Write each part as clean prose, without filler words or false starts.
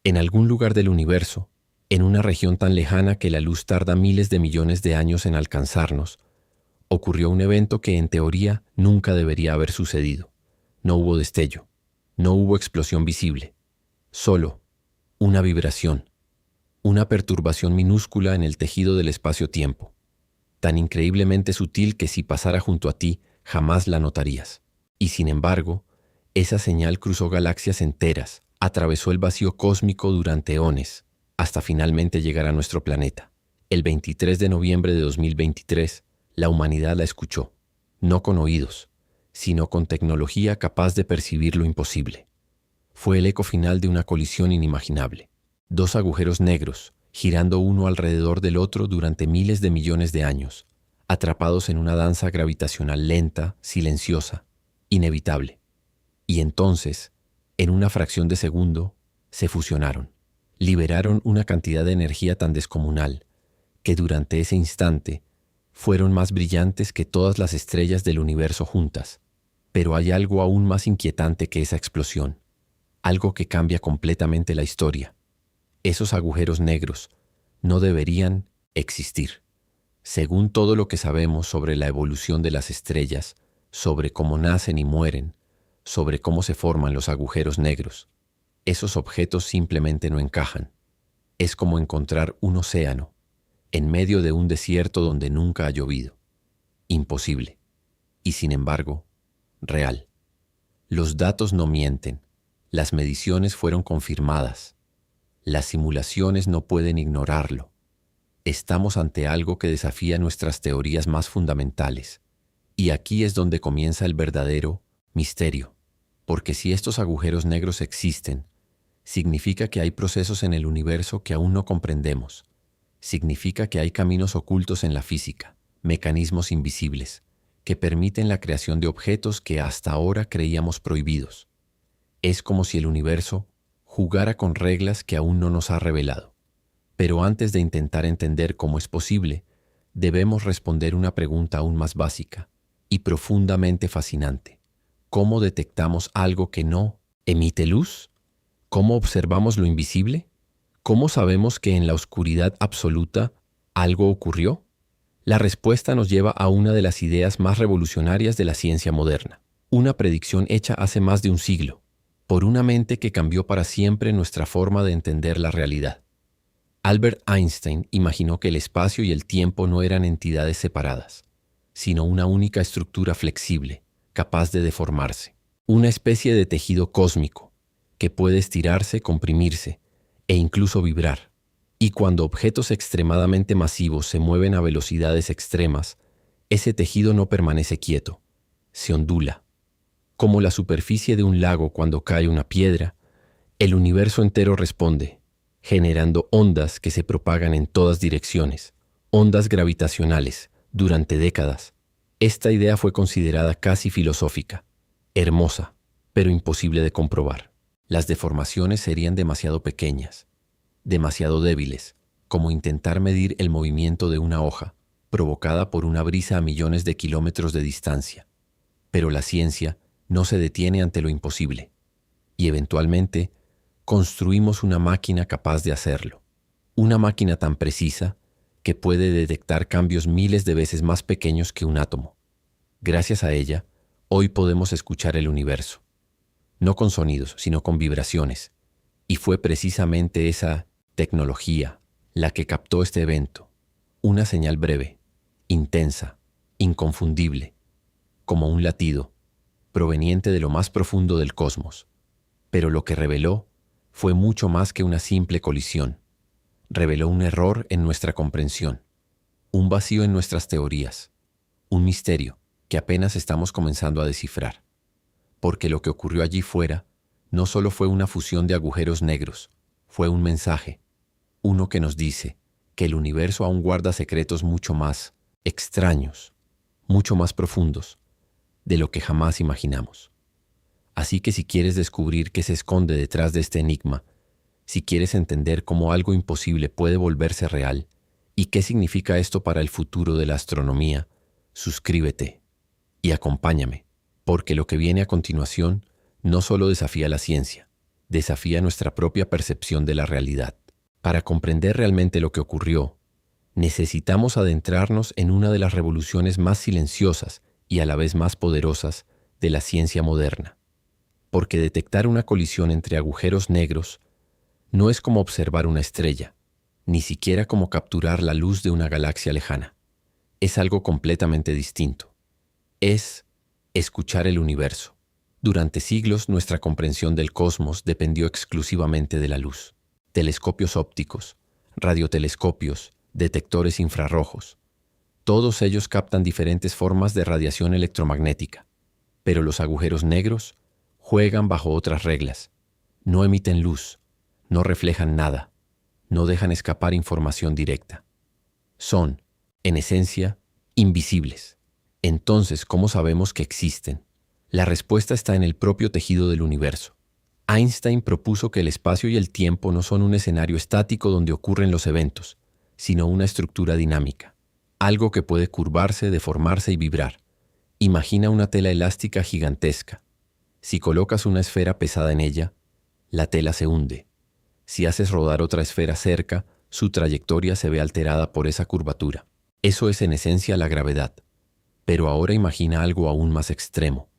En algún lugar del universo, en una región tan lejana que la luz tarda miles de millones de años en alcanzarnos, ocurrió un evento que en teoría nunca debería haber sucedido. No hubo destello, no hubo explosión visible, solo una vibración, una perturbación minúscula en el tejido del espacio-tiempo, tan increíblemente sutil que si pasara junto a ti jamás la notarías. Y sin embargo, esa señal cruzó galaxias enteras, atravesó el vacío cósmico durante eones, hasta finalmente llegar a nuestro planeta. El 23 de noviembre de 2023, la humanidad la escuchó, no con oídos, sino con tecnología capaz de percibir lo imposible. Fue el eco final de una colisión inimaginable. Dos agujeros negros, girando uno alrededor del otro durante miles de millones de años, atrapados en una danza gravitacional lenta, silenciosa, inevitable. Y entonces, en una fracción de segundo, se fusionaron. Liberaron una cantidad de energía tan descomunal que durante ese instante fueron más brillantes que todas las estrellas del universo juntas. Pero hay algo aún más inquietante que esa explosión, algo que cambia completamente la historia. Esos agujeros negros no deberían existir. Según todo lo que sabemos sobre la evolución de las estrellas, sobre cómo nacen y mueren, sobre cómo se forman los agujeros negros, esos objetos simplemente no encajan. Es como encontrar un océano en medio de un desierto donde nunca ha llovido. Imposible. Y sin embargo, real. Los datos no mienten. Las mediciones fueron confirmadas. Las simulaciones no pueden ignorarlo. Estamos ante algo que desafía nuestras teorías más fundamentales. Y aquí es donde comienza el verdadero misterio. Porque si estos agujeros negros existen, significa que hay procesos en el universo que aún no comprendemos. Significa que hay caminos ocultos en la física, mecanismos invisibles, que permiten la creación de objetos que hasta ahora creíamos prohibidos. Es como si el universo jugara con reglas que aún no nos ha revelado. Pero antes de intentar entender cómo es posible, debemos responder una pregunta aún más básica y profundamente fascinante. ¿Cómo detectamos algo que no emite luz? ¿Cómo observamos lo invisible? ¿Cómo sabemos que en la oscuridad absoluta algo ocurrió? La respuesta nos lleva a una de las ideas más revolucionarias de la ciencia moderna, una predicción hecha hace más de un siglo, por una mente que cambió para siempre nuestra forma de entender la realidad. Albert Einstein imaginó que el espacio y el tiempo no eran entidades separadas, sino una única estructura flexible, capaz de deformarse, una especie de tejido cósmico, que puede estirarse, comprimirse e incluso vibrar. Y cuando objetos extremadamente masivos se mueven a velocidades extremas, ese tejido no permanece quieto, se ondula. Como la superficie de un lago cuando cae una piedra, el universo entero responde, generando ondas que se propagan en todas direcciones, ondas gravitacionales, durante décadas. Esta idea fue considerada casi filosófica, hermosa, pero imposible de comprobar. Las deformaciones serían demasiado pequeñas, demasiado débiles, como intentar medir el movimiento de una hoja, provocada por una brisa a millones de kilómetros de distancia. Pero la ciencia no se detiene ante lo imposible, y eventualmente construimos una máquina capaz de hacerlo. Una máquina tan precisa que puede detectar cambios miles de veces más pequeños que un átomo. Gracias a ella, hoy podemos escuchar el universo. No con sonidos, sino con vibraciones. Y fue precisamente esa tecnología la que captó este evento. Una señal breve, intensa, inconfundible, como un latido, proveniente de lo más profundo del cosmos. Pero lo que reveló fue mucho más que una simple colisión. Reveló un error en nuestra comprensión, un vacío en nuestras teorías, un misterio que apenas estamos comenzando a descifrar. Porque lo que ocurrió allí fuera no solo fue una fusión de agujeros negros, fue un mensaje, uno que nos dice que el universo aún guarda secretos mucho más extraños, mucho más profundos, de lo que jamás imaginamos. Así que si quieres descubrir qué se esconde detrás de este enigma, si quieres entender cómo algo imposible puede volverse real y qué significa esto para el futuro de la astronomía, suscríbete y acompáñame, porque lo que viene a continuación no solo desafía la ciencia, desafía nuestra propia percepción de la realidad. Para comprender realmente lo que ocurrió, necesitamos adentrarnos en una de las revoluciones más silenciosas y a la vez más poderosas de la ciencia moderna. Porque detectar una colisión entre agujeros negros no es como observar una estrella, ni siquiera como capturar la luz de una galaxia lejana. Es algo completamente distinto. Es escuchar el universo. Durante siglos nuestra comprensión del cosmos dependió exclusivamente de la luz. Telescopios ópticos, radiotelescopios, detectores infrarrojos. Todos ellos captan diferentes formas de radiación electromagnética. Pero los agujeros negros juegan bajo otras reglas. No emiten luz, no reflejan nada, no dejan escapar información directa. Son, en esencia, invisibles. Entonces, ¿cómo sabemos que existen? La respuesta está en el propio tejido del universo. Einstein propuso que el espacio y el tiempo no son un escenario estático donde ocurren los eventos, sino una estructura dinámica, algo que puede curvarse, deformarse y vibrar. Imagina una tela elástica gigantesca. Si colocas una esfera pesada en ella, la tela se hunde. Si haces rodar otra esfera cerca, su trayectoria se ve alterada por esa curvatura. Eso es en esencia la gravedad. Pero ahora imagina algo aún más extremo.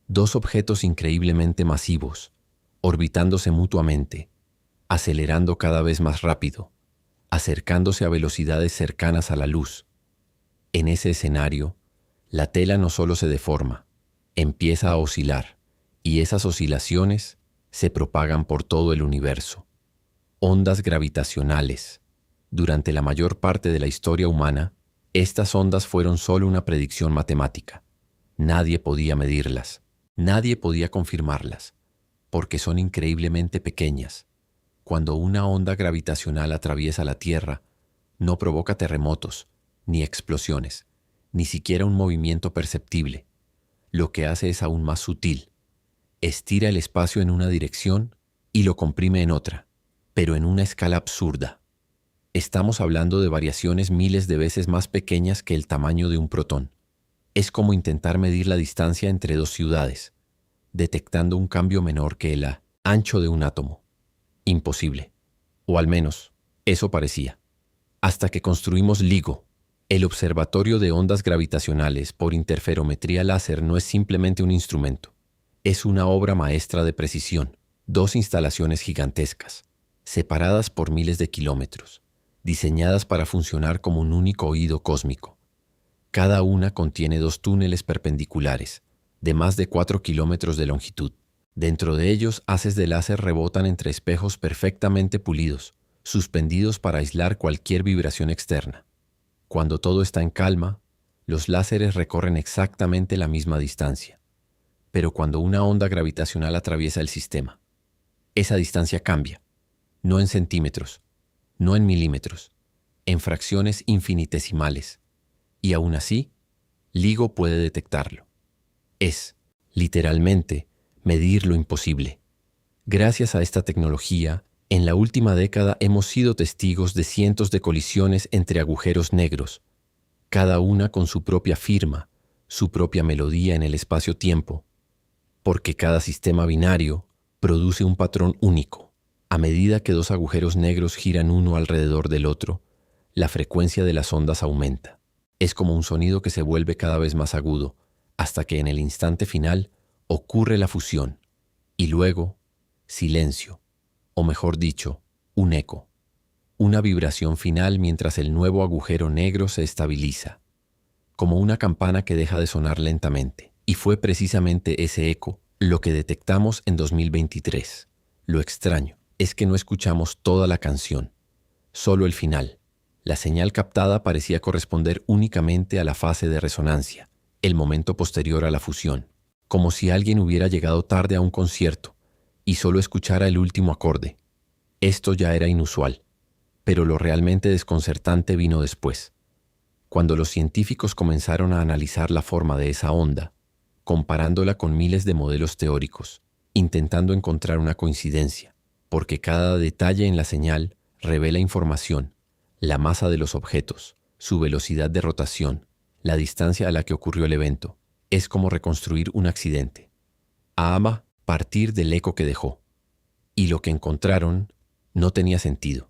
Dos objetos increíblemente masivos, orbitándose mutuamente, acelerando cada vez más rápido, acercándose a velocidades cercanas a la luz. En ese escenario, la tela no solo se deforma, empieza a oscilar, y esas oscilaciones se propagan por todo el universo. Ondas gravitacionales. Durante la mayor parte de la historia humana, estas ondas fueron solo una predicción matemática. Nadie podía medirlas, nadie podía confirmarlas, porque son increíblemente pequeñas. Cuando una onda gravitacional atraviesa la Tierra, no provoca terremotos, ni explosiones, ni siquiera un movimiento perceptible. Lo que hace es aún más sutil. Estira el espacio en una dirección y lo comprime en otra, pero en una escala absurda. Estamos hablando de variaciones miles de veces más pequeñas que el tamaño de un protón. Es como intentar medir la distancia entre dos ciudades, detectando un cambio menor que el ancho de un átomo. Imposible. O al menos, eso parecía. Hasta que construimos LIGO. El Observatorio de Ondas Gravitacionales por Interferometría Láser no es simplemente un instrumento. Es una obra maestra de precisión. Dos instalaciones gigantescas, separadas por miles de kilómetros, diseñadas para funcionar como un único oído cósmico. Cada una contiene dos túneles perpendiculares, de más de 4 kilómetros de longitud. Dentro de ellos, haces de láser rebotan entre espejos perfectamente pulidos, suspendidos para aislar cualquier vibración externa. Cuando todo está en calma, los láseres recorren exactamente la misma distancia. Pero cuando una onda gravitacional atraviesa el sistema, esa distancia cambia, no en centímetros, no en milímetros, en fracciones infinitesimales. Y aún así, LIGO puede detectarlo. Es, literalmente, medir lo imposible. Gracias a esta tecnología, en la última década hemos sido testigos de cientos de colisiones entre agujeros negros, cada una con su propia firma, su propia melodía en el espacio-tiempo, porque cada sistema binario produce un patrón único. A medida que dos agujeros negros giran uno alrededor del otro, la frecuencia de las ondas aumenta. Es como un sonido que se vuelve cada vez más agudo, hasta que en el instante final ocurre la fusión, y luego, silencio, o mejor dicho, un eco, una vibración final mientras el nuevo agujero negro se estabiliza, como una campana que deja de sonar lentamente. Y fue precisamente ese eco lo que detectamos en 2023. Lo extraño es que no escuchamos toda la canción, solo el final. La señal captada parecía corresponder únicamente a la fase de resonancia, el momento posterior a la fusión, como si alguien hubiera llegado tarde a un concierto y solo escuchara el último acorde. Esto ya era inusual, pero lo realmente desconcertante vino después. Cuando los científicos comenzaron a analizar la forma de esa onda, comparándola con miles de modelos teóricos, intentando encontrar una coincidencia, porque cada detalle en la señal revela información, la masa de los objetos, su velocidad de rotación, la distancia a la que ocurrió el evento. Es como reconstruir un accidente. A partir del eco que dejó. Y lo que encontraron no tenía sentido.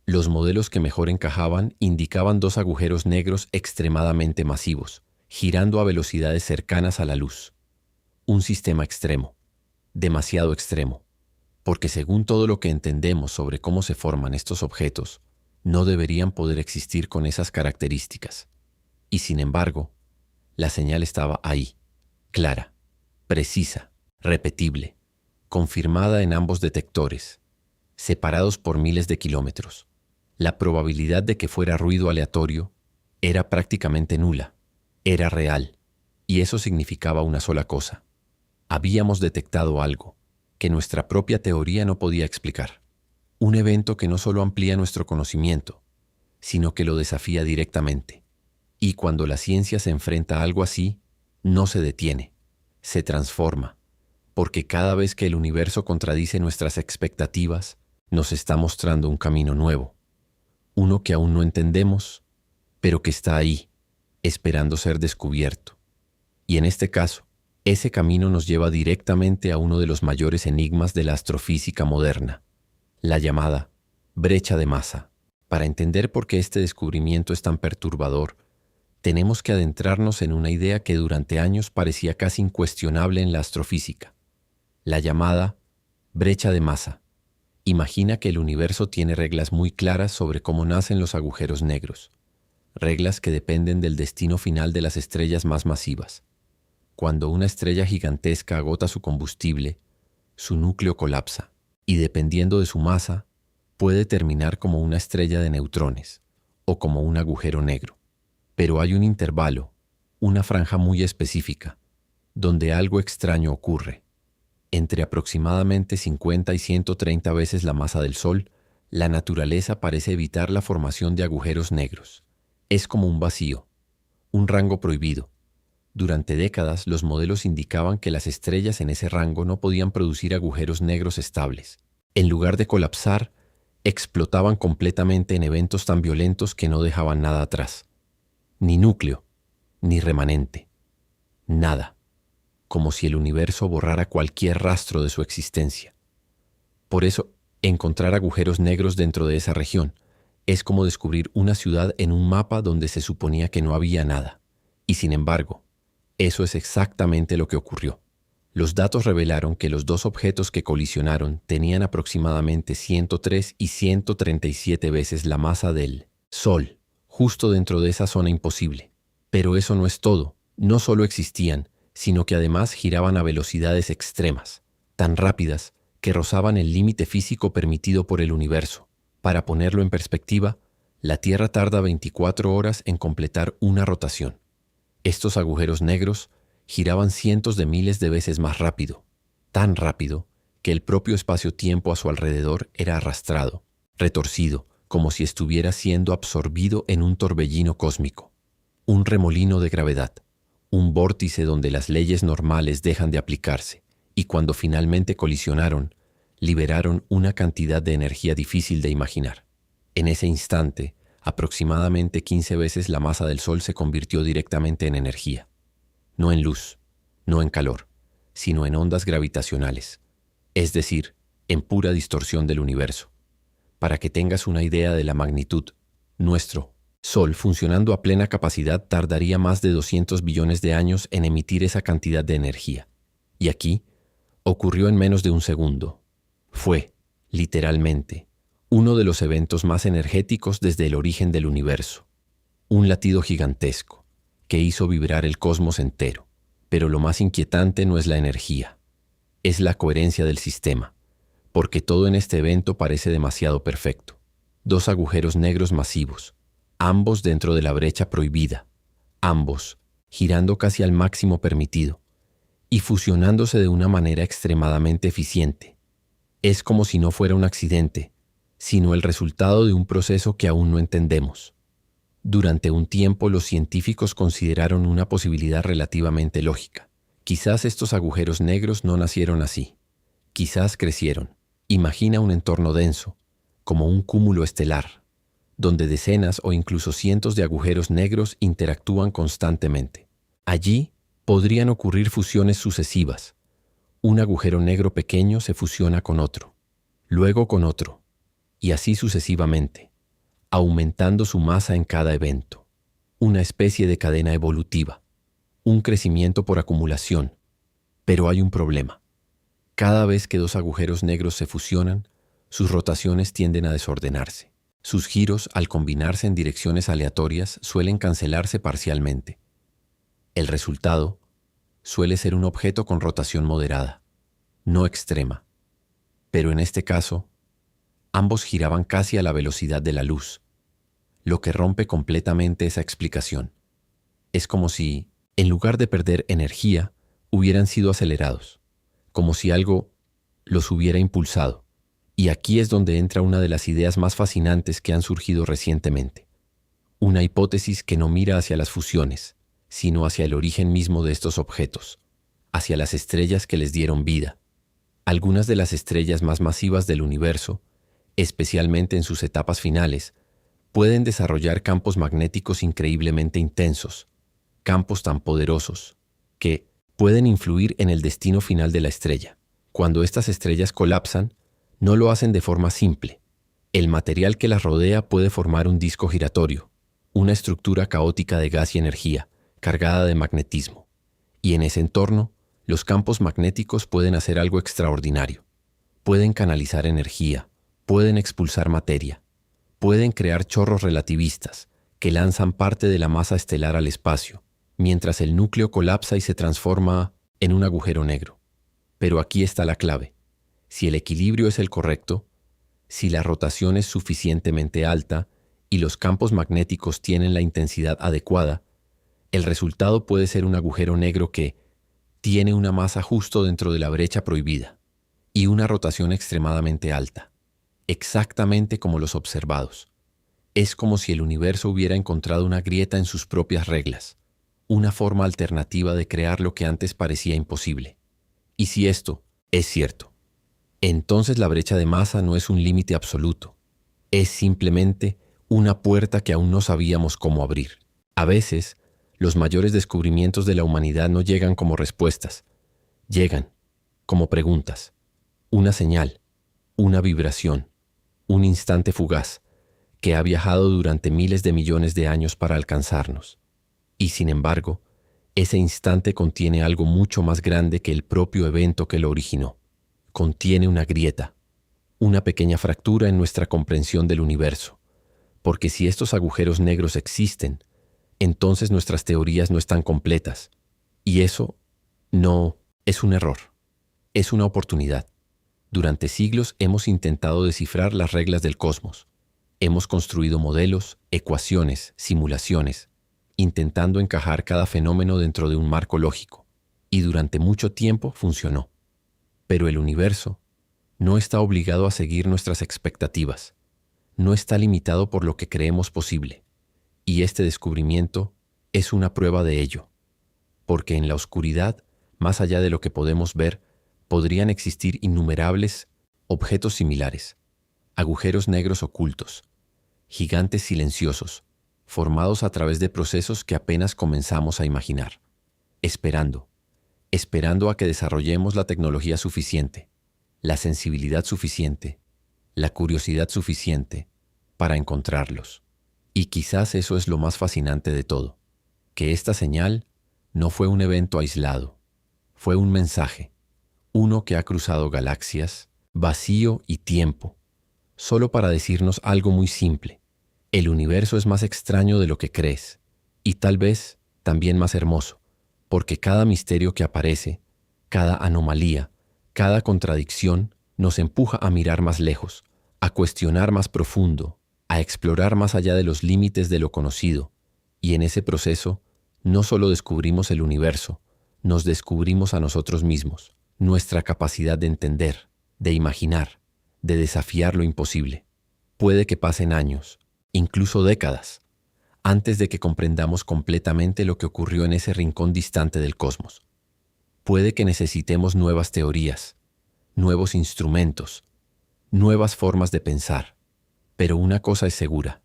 Los modelos que mejor encajaban indicaban dos agujeros negros extremadamente masivos, girando a velocidades cercanas a la luz. Un sistema extremo, demasiado extremo, porque según todo lo que entendemos sobre cómo se forman estos objetos, no deberían poder existir con esas características. Y sin embargo, la señal estaba ahí, clara, precisa, repetible, confirmada en ambos detectores, separados por miles de kilómetros. La probabilidad de que fuera ruido aleatorio era prácticamente nula, era real, y eso significaba una sola cosa. Habíamos detectado algo que nuestra propia teoría no podía explicar. Un evento que no solo amplía nuestro conocimiento, sino que lo desafía directamente. Y cuando la ciencia se enfrenta a algo así, no se detiene, se transforma, porque cada vez que el universo contradice nuestras expectativas, nos está mostrando un camino nuevo, uno que aún no entendemos, pero que está ahí, esperando ser descubierto. Y en este caso, ese camino nos lleva directamente a uno de los mayores enigmas de la astrofísica moderna, la llamada brecha de masa. Para entender por qué este descubrimiento es tan perturbador, tenemos que adentrarnos en una idea que durante años parecía casi incuestionable en la astrofísica, la llamada brecha de masa. Imagina que el universo tiene reglas muy claras sobre cómo nacen los agujeros negros, reglas que dependen del destino final de las estrellas más masivas. Cuando una estrella gigantesca agota su combustible, su núcleo colapsa, y dependiendo de su masa, puede terminar como una estrella de neutrones o como un agujero negro. Pero hay un intervalo, una franja muy específica, donde algo extraño ocurre. Entre aproximadamente 50 y 130 veces la masa del Sol, la naturaleza parece evitar la formación de agujeros negros. Es como un vacío, un rango prohibido. Durante décadas, los modelos indicaban que las estrellas en ese rango no podían producir agujeros negros estables. En lugar de colapsar, explotaban completamente en eventos tan violentos que no dejaban nada atrás. Ni núcleo, ni remanente. Nada. Como si el universo borrara cualquier rastro de su existencia. Por eso, encontrar agujeros negros dentro de esa región es como descubrir una ciudad en un mapa donde se suponía que no había nada. Y sin embargo, eso es exactamente lo que ocurrió. Los datos revelaron que los dos objetos que colisionaron tenían aproximadamente 103 y 137 veces la masa del Sol, justo dentro de esa zona imposible. Pero eso no es todo. No solo existían, sino que además giraban a velocidades extremas, tan rápidas que rozaban el límite físico permitido por el universo. Para ponerlo en perspectiva, la Tierra tarda 24 horas en completar una rotación. Estos agujeros negros giraban cientos de miles de veces más rápido, tan rápido que el propio espacio-tiempo a su alrededor era arrastrado, retorcido, como si estuviera siendo absorbido en un torbellino cósmico, un remolino de gravedad, un vórtice donde las leyes normales dejan de aplicarse, y cuando finalmente colisionaron, liberaron una cantidad de energía difícil de imaginar. En ese instante, aproximadamente 15 veces la masa del Sol se convirtió directamente en energía. No en luz, no en calor, sino en ondas gravitacionales, es decir, en pura distorsión del universo. Para que tengas una idea de la magnitud, nuestro Sol, funcionando a plena capacidad, tardaría más de 200 billones de años en emitir esa cantidad de energía. Y aquí, ocurrió en menos de un segundo. Fue, literalmente, uno de los eventos más energéticos desde el origen del universo. Un latido gigantesco, que hizo vibrar el cosmos entero. Pero lo más inquietante no es la energía, es la coherencia del sistema, porque todo en este evento parece demasiado perfecto. Dos agujeros negros masivos, ambos dentro de la brecha prohibida, ambos girando casi al máximo permitido y fusionándose de una manera extremadamente eficiente. Es como si no fuera un accidente, sino el resultado de un proceso que aún no entendemos. Durante un tiempo los científicos consideraron una posibilidad relativamente lógica. Quizás estos agujeros negros no nacieron así. Quizás crecieron. Imagina un entorno denso, como un cúmulo estelar, donde decenas o incluso cientos de agujeros negros interactúan constantemente. Allí podrían ocurrir fusiones sucesivas. Un agujero negro pequeño se fusiona con otro, luego con otro, y así sucesivamente, aumentando su masa en cada evento. Una especie de cadena evolutiva, un crecimiento por acumulación. Pero hay un problema. Cada vez que dos agujeros negros se fusionan, sus rotaciones tienden a desordenarse. Sus giros, al combinarse en direcciones aleatorias, suelen cancelarse parcialmente. El resultado suele ser un objeto con rotación moderada, no extrema. Pero en este caso, ambos giraban casi a la velocidad de la luz, lo que rompe completamente esa explicación. Es como si, en lugar de perder energía, hubieran sido acelerados, como si algo los hubiera impulsado. Y aquí es donde entra una de las ideas más fascinantes que han surgido recientemente. Una hipótesis que no mira hacia las fusiones, sino hacia el origen mismo de estos objetos, hacia las estrellas que les dieron vida. Algunas de las estrellas más masivas del universo, especialmente en sus etapas finales, pueden desarrollar campos magnéticos increíblemente intensos, campos tan poderosos, que pueden influir en el destino final de la estrella. Cuando estas estrellas colapsan, no lo hacen de forma simple. El material que las rodea puede formar un disco giratorio, una estructura caótica de gas y energía, cargada de magnetismo. Y en ese entorno, los campos magnéticos pueden hacer algo extraordinario. Pueden canalizar energía, pueden expulsar materia, pueden crear chorros relativistas que lanzan parte de la masa estelar al espacio, mientras el núcleo colapsa y se transforma en un agujero negro. Pero aquí está la clave. Si el equilibrio es el correcto, si la rotación es suficientemente alta y los campos magnéticos tienen la intensidad adecuada, el resultado puede ser un agujero negro que tiene una masa justo dentro de la brecha prohibida y una rotación extremadamente alta, exactamente como los observados. Es como si el universo hubiera encontrado una grieta en sus propias reglas, una forma alternativa de crear lo que antes parecía imposible. Y si esto es cierto, entonces la brecha de masa no es un límite absoluto, es simplemente una puerta que aún no sabíamos cómo abrir. A veces, los mayores descubrimientos de la humanidad no llegan como respuestas, llegan como preguntas, una señal, una vibración, un instante fugaz que ha viajado durante miles de millones de años para alcanzarnos. Y sin embargo, ese instante contiene algo mucho más grande que el propio evento que lo originó. Contiene una grieta, una pequeña fractura en nuestra comprensión del universo, porque si estos agujeros negros existen, entonces nuestras teorías no están completas, y eso no es un error, es una oportunidad. Durante siglos hemos intentado descifrar las reglas del cosmos. Hemos construido modelos, ecuaciones, simulaciones, intentando encajar cada fenómeno dentro de un marco lógico, y durante mucho tiempo funcionó. Pero el universo no está obligado a seguir nuestras expectativas, no está limitado por lo que creemos posible, y este descubrimiento es una prueba de ello, porque en la oscuridad, más allá de lo que podemos ver, podrían existir innumerables objetos similares, agujeros negros ocultos, gigantes silenciosos, formados a través de procesos que apenas comenzamos a imaginar, esperando a que desarrollemos la tecnología suficiente, la sensibilidad suficiente, la curiosidad suficiente para encontrarlos. Y quizás eso es lo más fascinante de todo, que esta señal no fue un evento aislado, fue un mensaje, uno que ha cruzado galaxias, vacío y tiempo, solo para decirnos algo muy simple. El universo es más extraño de lo que crees, y tal vez también más hermoso, porque cada misterio que aparece, cada anomalía, cada contradicción nos empuja a mirar más lejos, a cuestionar más profundo, a explorar más allá de los límites de lo conocido, y en ese proceso no solo descubrimos el universo, nos descubrimos a nosotros mismos, nuestra capacidad de entender, de imaginar, de desafiar lo imposible. Puede que pasen años, incluso décadas, antes de que comprendamos completamente lo que ocurrió en ese rincón distante del cosmos. Puede que necesitemos nuevas teorías, nuevos instrumentos, nuevas formas de pensar. Pero una cosa es segura,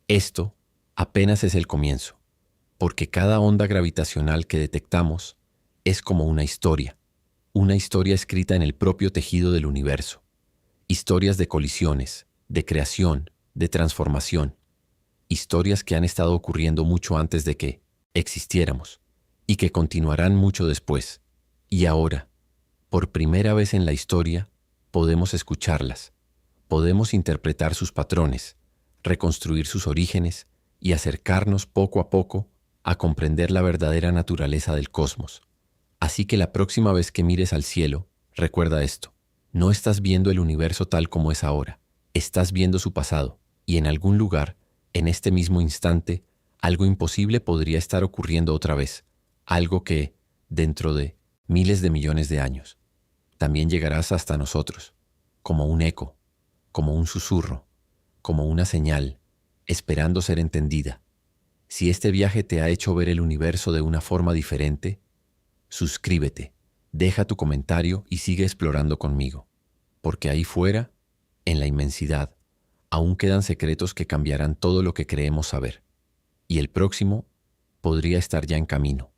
esto apenas es el comienzo, porque cada onda gravitacional que detectamos es como una historia escrita en el propio tejido del universo. Historias de colisiones, de creación, de transformación. Historias que han estado ocurriendo mucho antes de que existiéramos y que continuarán mucho después. Y ahora, por primera vez en la historia, podemos escucharlas, podemos interpretar sus patrones, reconstruir sus orígenes y acercarnos poco a poco a comprender la verdadera naturaleza del cosmos. Así que la próxima vez que mires al cielo, recuerda esto: no estás viendo el universo tal como es ahora, estás viendo su pasado, y en algún lugar, en este mismo instante, algo imposible podría estar ocurriendo otra vez, algo que, dentro de miles de millones de años, también llegarás hasta nosotros, como un eco, como un susurro, como una señal, esperando ser entendida. Si este viaje te ha hecho ver el universo de una forma diferente, suscríbete, deja tu comentario y sigue explorando conmigo, porque ahí fuera, en la inmensidad, aún quedan secretos que cambiarán todo lo que creemos saber, y el próximo podría estar ya en camino.